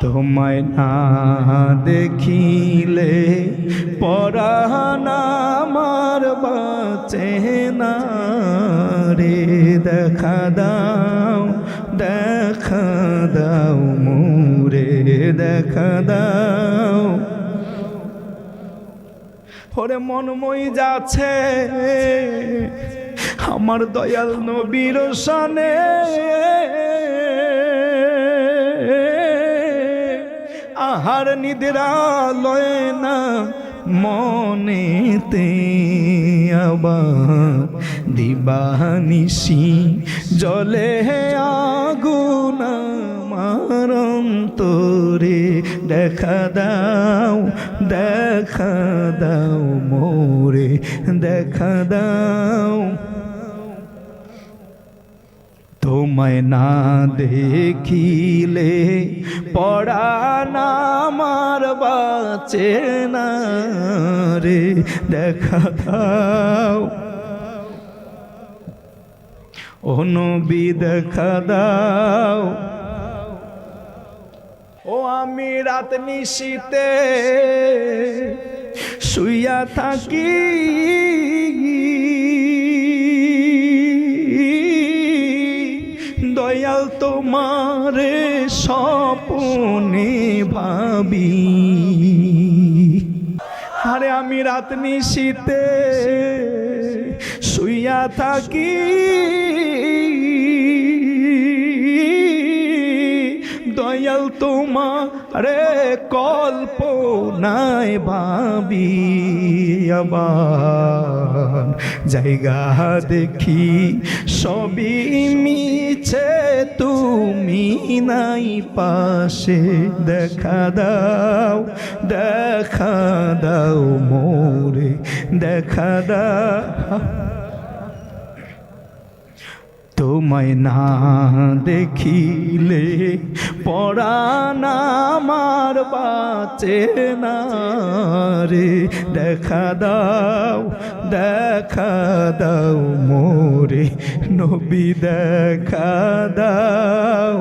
তোমায় না দেখিলে পরাণ আমার বাঁচে না রে। দেখা দাও দেখা দাও মোরে দেখা দাও। ওরে মন মই যাচ্ছে আমার দয়াল নবীর শানে, আহার নিদ্রা লয় না মনেতে, আবার দিবানিশি জলে আগুন আমার অন্তরে। দেখা দাও দেখা দাও মোরে দেখা দাও। তোমায় না দেখিলে পরাণ আমার বাঁচে না রে। দেখা দাও ও নবী দেখা দাও। ও আমি রাত নিশীতে শুইয়া থাকি, দয়াল তোমারে স্বপ্নে ভাবি। আরে আমি রাত নিশীতে শুইয়া থাকি, দয়াল তোমারে কল্পনায় ভাবি। আবার জায়গা দেখি সবই মিছে, তুমি নাই পাশে। দেখা দাও দেখা দাও মোরে দেখা দাও। তোমায় না দেখিলে পরাণ আমার বাঁচে না রে। দেখা দাও দেখা দাও মোরে নবী দেখা দাও।